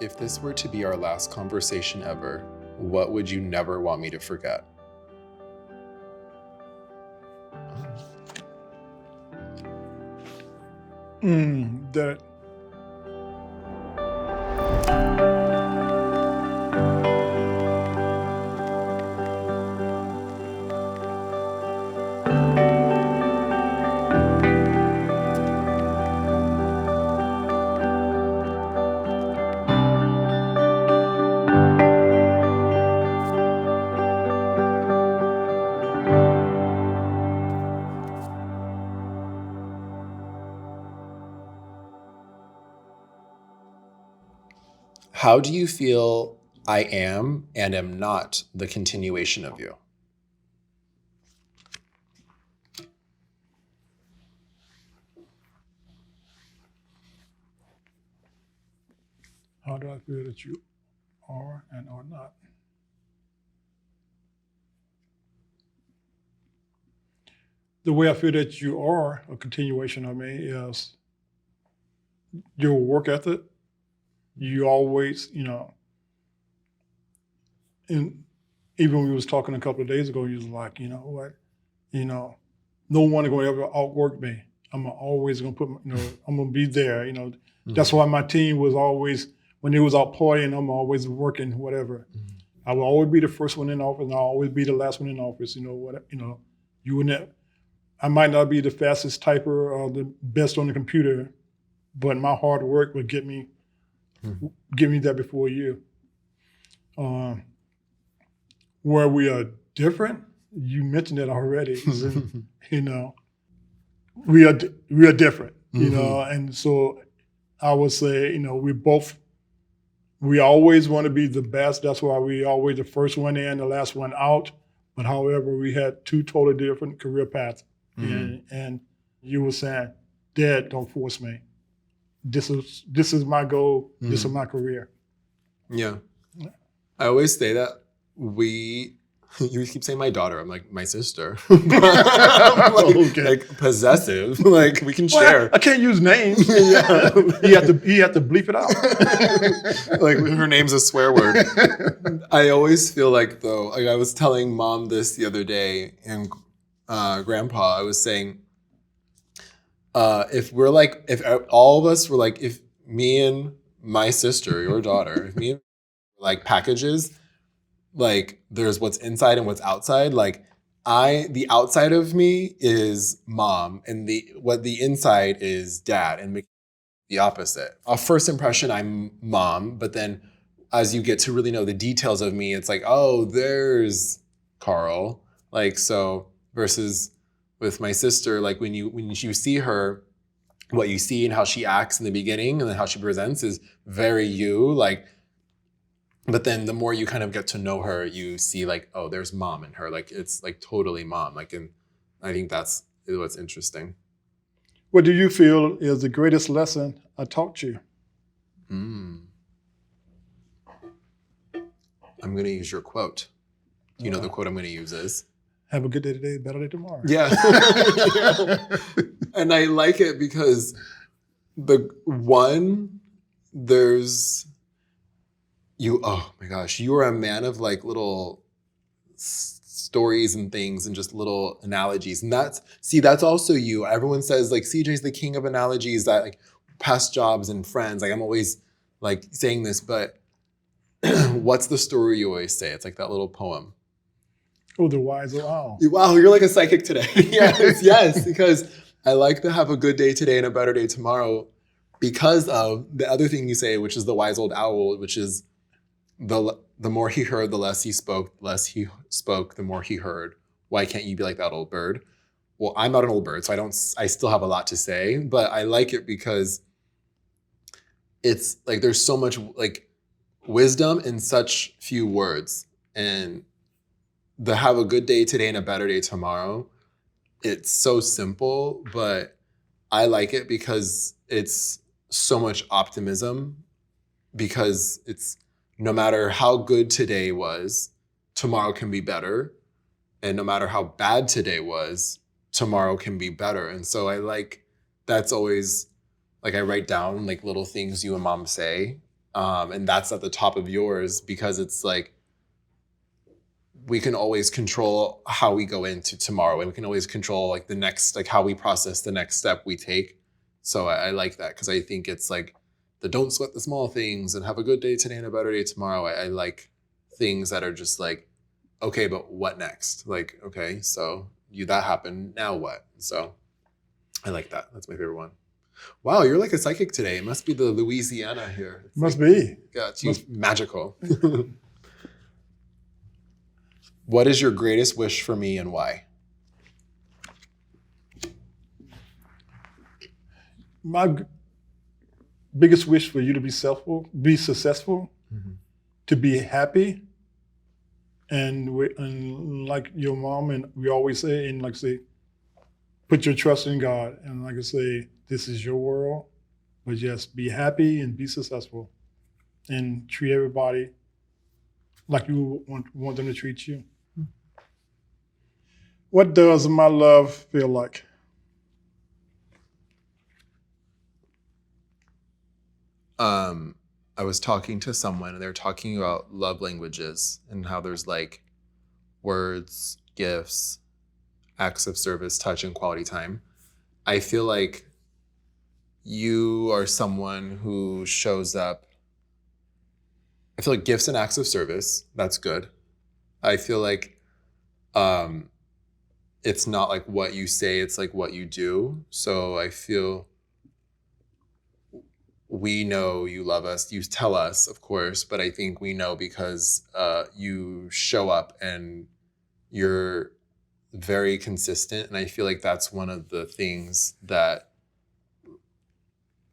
If this were to be our last conversation ever, what would you never want me to forget? That How do you feel I am and am not the continuation of you? how do I feel that you are and are not? The way I feel that you are a continuation of me is your work ethic. You always, and even when we was talking a couple of days ago, you was like, you know what, no one is going to ever outwork me. I'm always going to put, I'm going to be there. That's why my team was always, when they was out playing, I'm always working, whatever. I will always be the first one in office, and I'll always be the last one in office. You wouldn't. I might not be the fastest typer or the best on the computer, but my hard work would get me that before you. Where we are different, you mentioned it already. We are different. And so I would say, we always want to be the best. That's why we always the first one in, the last one out. But however, we had two totally different career paths. And you were saying, Dad, don't force me. This is my goal. This is my career. Yeah. I always say that you keep saying my daughter. I'm like, my sister. Okay. Like possessive. Like we can share. I can't use names. Yeah. He had to bleep it out. Like her name's a swear word. I always feel like though, like I was telling Mom this the other day and Grandpa, I was saying, if all of us were like, if me and my sister, your daughter, if me and like packages, like there's what's inside and what's outside. Like the outside of me is Mom, and the inside is Dad, and the opposite. Off first impression, I'm Mom, but then as you get to really know the details of me, it's like, oh, there's Carl. Like so. Versus with my sister, like when you see her, what you see and how she acts in the beginning and then how she presents is very you, like, but then the more you kind of get to know her, you see like, oh, there's Mom in her. Like it's like totally Mom. Like, and I think that's what's interesting. What do you feel is the greatest lesson I taught you? I'm going to use your quote. You know the quote I'm going to use is? Have a good day today, better day tomorrow. Yeah. And I like it because oh my gosh, you are a man of like little stories and things and just little analogies. And that's also you. Everyone says like CJ's the king of analogies, that like past jobs and friends. Like I'm always like saying this, but what's the story you always say? It's like that little poem. Oh, the wise owl. Wow, you're like a psychic today. Yes, because I like to have a good day today and a better day tomorrow because of the other thing you say, which is the wise old owl, which is the more he heard, the less he spoke, the more he heard. Why can't you be like that old bird? Well, I'm not an old bird, so I still have a lot to say, but I like it because it's like there's so much like wisdom in such few words. And the have a good day today and a better day tomorrow, it's so simple, but I like it because it's so much optimism, because it's no matter how good today was, tomorrow can be better. And no matter how bad today was, tomorrow can be better. And so I like, that's always, like I write down like little things you and Mom say And that's at the top of yours because it's like, we can always control how we go into tomorrow, and we can always control like the next, like how we process the next step we take. So I like that because I think it's like the don't sweat the small things and have a good day today and a better day tomorrow. I like things that are just like, okay, but what next? Like, okay, so that happened, now what? So I like that. That's my favorite one. Wow, you're like a psychic today. It must be the Louisiana here. It's Must like, be. got you magical. What is your greatest wish for me and why? My biggest wish for you to be successful, to be happy, and like your mom and we always say, and like I say, put your trust in God. And like I say, this is your world, but just be happy and be successful, and treat everybody like you want them to treat you. What does my love feel like? I was talking to someone and they're talking about love languages and how there's like words, gifts, acts of service, touch, and quality time. I feel like you are someone who shows up. I feel like gifts and acts of service, that's good. I feel like it's not like what you say, it's like what you do. So I feel we know you love us. You tell us, of course, but I think we know because you show up and you're very consistent. And I feel like that's one of the things that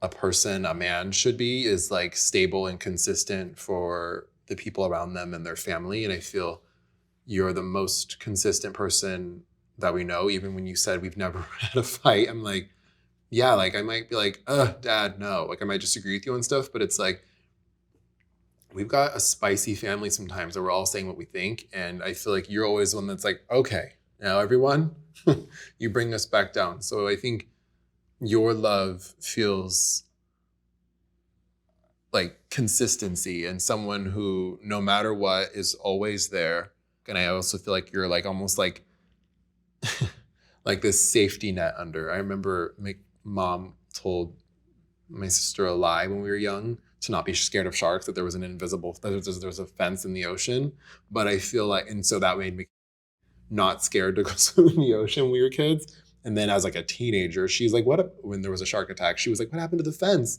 a person, a man should be, is like stable and consistent for the people around them and their family. And I feel you're the most consistent person that we know. Even when you said we've never had a fight, I'm like, yeah, like I might be like, Dad, no. Like I might disagree with you on stuff, but it's like, we've got a spicy family sometimes that we're all saying what we think. And I feel like you're always one that's like, okay, now everyone, you bring us back down. So I think your love feels like consistency and someone who, no matter what, is always there. And I also feel like you're like almost like like this safety net under. I remember my mom told my sister a lie when we were young to not be scared of sharks, that there was an invisible, there was a fence in the ocean. But I feel like, and so that made me not scared to go swim in the ocean when we were kids. And then as like a teenager, she's like, when there was a shark attack, she was like, what happened to the fence?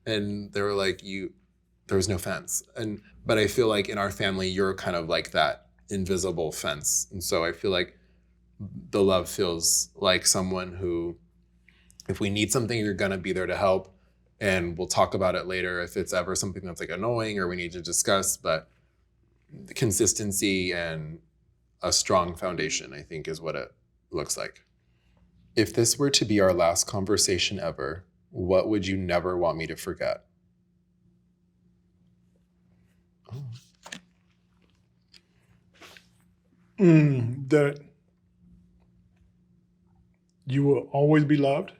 And they were like, there was no fence. But I feel like in our family, you're kind of like that invisible fence. And so I feel like the love feels like someone who, if we need something, you're gonna be there to help. And we'll talk about it later if it's ever something that's like annoying or we need to discuss. But the consistency and a strong foundation, I think, is what it looks like. If this were to be our last conversation ever, what would you never want me to forget? Oh. That you will always be loved.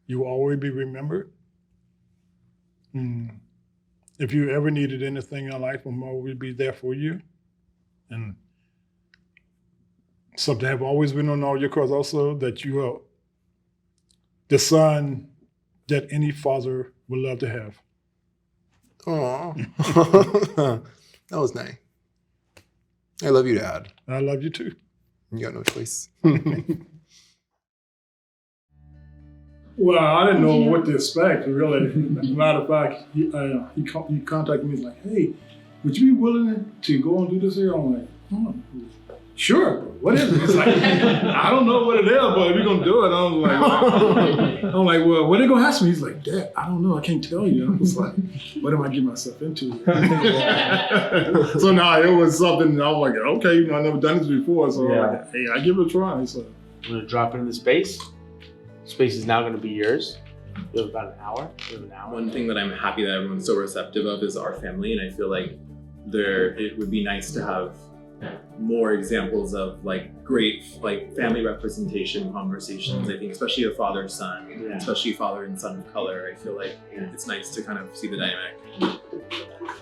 You will always be remembered. If you ever needed anything in life, I'm always be there for you. And something have always been on all your cards also, that you are the son that any father would love to have. Oh, that was nice. I love you, Dad. And I love you too. You got no choice. Well, I didn't know what to expect, really. Matter of fact, he contacted me, like, hey, would you be willing to go and do this here? I'm like, sure, what is it? He's like, I don't know what it is, but if you're going to do it, I'm like, well, what are they going to ask me? He's like, Dad, I don't know, I can't tell you. I was like, what am I getting myself into? So now it was something, I was like, okay, I've never done this before, so I'm like, hey, I give it a try. So I'm going to drop it in the space. Space is now going to be yours. You have about an hour. One thing that I'm happy that everyone's so receptive of is our family, and I feel like it would be nice to have more examples of like great like family representation conversations. I think especially a father-son, especially father and son of color, I feel like it's nice to kind of see the dynamic.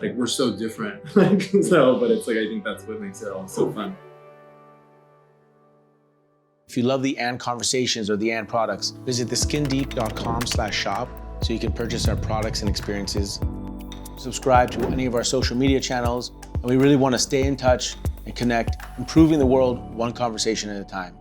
like we're so different. Like, so, but it's like, I think that's what makes it all so fun. If you love the And conversations or the And products, visit theskindeep.com/shop so you can purchase our products and experiences. Subscribe to any of our social media channels, and we really want to stay in touch and connect, improving the world one conversation at a time.